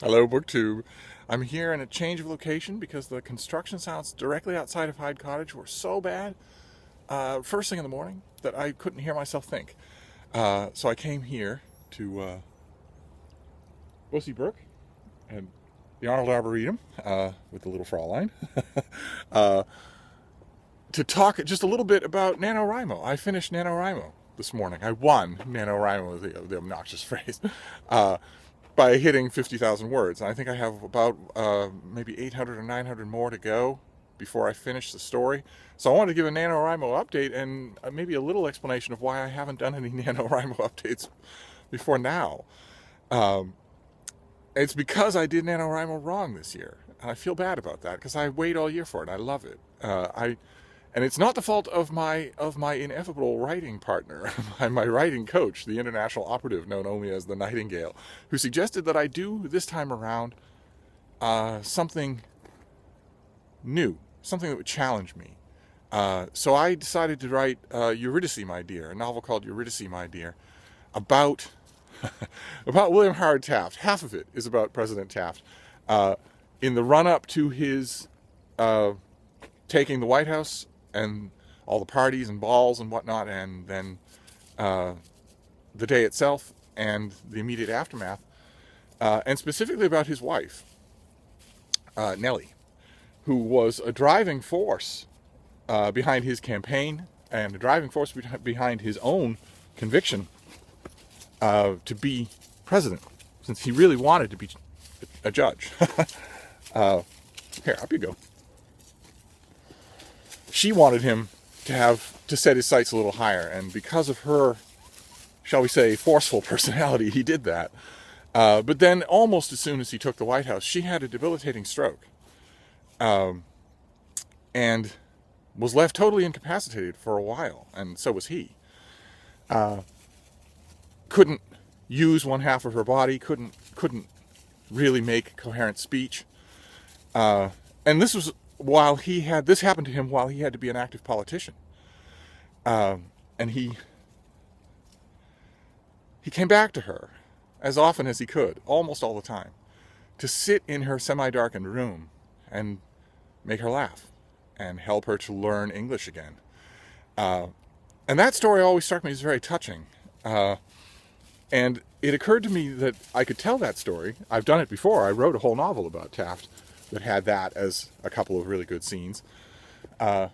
Hello, BookTube. I'm here in a change of location because the construction sounds directly outside of Hyde Cottage were so bad first thing in the morning that I couldn't hear myself think. So I came here to Bussy Brook and the Arnold Arboretum with the little Fraulein to talk just a little bit about NaNoWriMo. I finished NaNoWriMo this morning. I won NaNoWriMo, the obnoxious phrase. By hitting 50,000 words. I think I have about maybe 800 or 900 more to go before I finish the story. So I wanted to give a NaNoWriMo update and maybe a little explanation of why I haven't done any NaNoWriMo updates before now. It's because I did NaNoWriMo wrong this year. And I feel bad about that because I wait all year for it. I love it. And it's not the fault of my ineffable writing partner, my writing coach, the international operative known only as the Nightingale, who suggested that I do this time around something new, something that would challenge me. So I decided to write Eurydice, My Dear, a novel called Eurydice, My Dear, about about William Howard Taft. Half of it is about President Taft. In the run-up to his taking the White House, and all the parties and balls and whatnot, and then the day itself and the immediate aftermath, and specifically about his wife, Nellie, who was a driving force behind his campaign and a driving force behind his own conviction to be president, since he really wanted to be a judge. Here, up you go. She wanted him to set his sights a little higher, and because of her, shall we say, forceful personality, he did that. But then, almost as soon as he took the White House, she had a debilitating stroke, and was left totally incapacitated for a while, and so was he. Couldn't use one half of her body, couldn't really make coherent speech, and this was this happened to him while he had to be an active politician. And he came back to her as often as he could, almost all the time, to sit in her semi-darkened room and make her laugh and help her to learn English again. And that story always struck me as very touching. And it occurred to me that I could tell that story. I've done it before. I wrote a whole novel about Taft that had that as a couple of really good scenes. And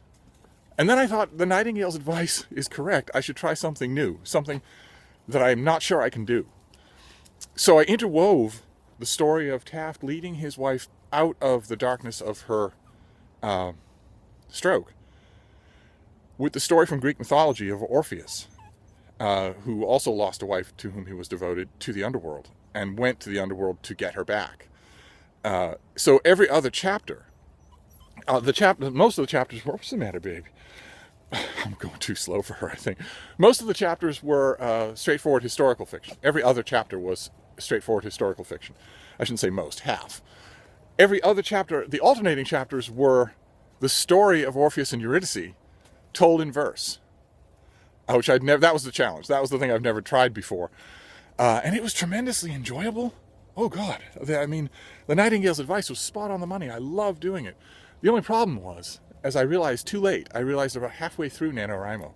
then I thought the Nightingale's advice is correct. I should try something new, something that I'm not sure I can do. So I interwove the story of Taft leading his wife out of the darkness of her stroke with the story from Greek mythology of Orpheus, who also lost a wife to whom he was devoted, to the underworld, and went to the underworld to get her back. So every other chapter, most of the chapters were, what's the matter, baby? I'm going too slow for her, I think. Most of the chapters were straightforward historical fiction. Every other chapter was straightforward historical fiction. I shouldn't say most, half. Every other chapter, the alternating chapters were the story of Orpheus and Eurydice told in verse, which that was the challenge. That was the thing I've never tried before. And it was tremendously enjoyable. Oh, God. I mean, the Nightingale's advice was spot on the money. I loved doing it. The only problem was, as I realized too late, I realized about halfway through NaNoWriMo,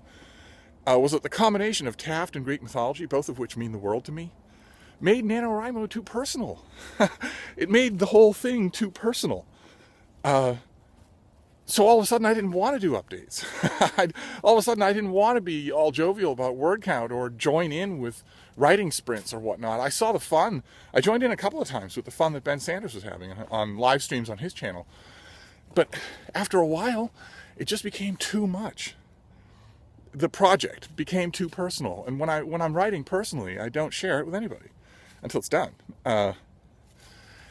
was that the combination of Taft and Greek mythology, both of which mean the world to me, made NaNoWriMo too personal. It made the whole thing too personal. So all of a sudden I didn't want to do updates. All of a sudden I didn't want to be all jovial about word count or join in with writing sprints or whatnot. I saw the fun. I joined in a couple of times with the fun that Ben Sanders was having on live streams on his channel. But after a while, it just became too much. The project became too personal. And when I'm writing personally, I don't share it with anybody until it's done.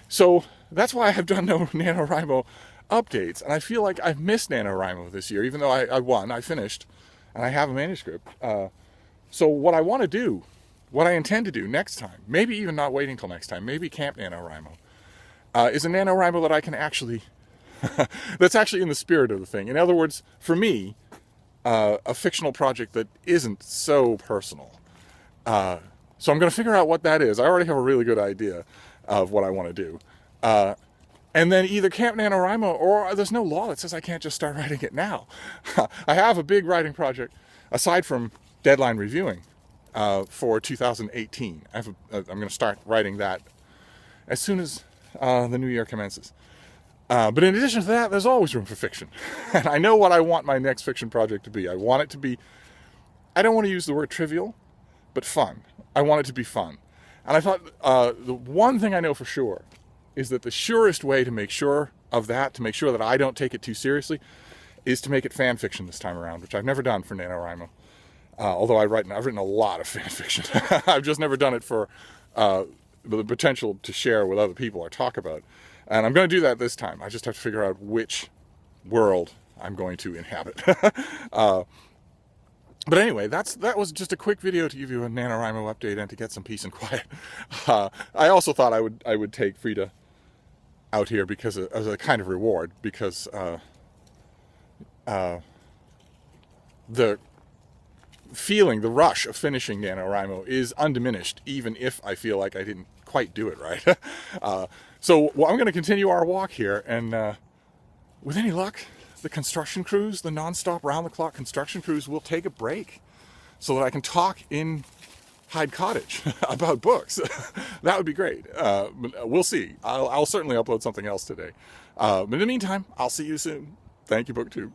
So that's why I've done no NaNoWriMo updates. And I feel like I've missed NaNoWriMo this year, even though I won, I finished, and I have a manuscript. So what I want to do, what I intend to do next time, maybe even not waiting till next time, maybe Camp NaNoWriMo, is a NaNoWriMo that I can actually, that's actually in the spirit of the thing. In other words, for me, a fictional project that isn't so personal. So I'm going to figure out what that is. I already have a really good idea. of what I want to do. And then either Camp NaNoWriMo, or there's no law that says I can't just start writing it now. I have a big writing project, aside from deadline reviewing, for 2018. I'm going to start writing that as soon as the new year commences. But in addition to that, there's always room for fiction. And I know what I want my next fiction project to be. I want it to be, I don't want to use the word trivial, but fun. I want it to be fun. And I thought the one thing I know for sure is that the surest way to make sure of that, to make sure that I don't take it too seriously, is to make it fan fiction this time around, which I've never done for NaNoWriMo. Although I've written a lot of fan fiction. I've just never done it for the potential to share with other people or talk about. And I'm going to do that this time. I just have to figure out which world I'm going to inhabit. But anyway, that was just a quick video to give you a NaNoWriMo update and to get some peace and quiet. I also thought I would take Frida out here because as a kind of reward, because the feeling, the rush of finishing NaNoWriMo is undiminished, even if I feel like I didn't quite do it right. So I'm going to continue our walk here, and with any luck, the construction crews, the non-stop round-the-clock construction crews, will take a break so that I can talk in Hyde Cottage about books. That would be great. We'll see. I'll certainly upload something else today. But in the meantime, I'll see you soon. Thank you, BookTube.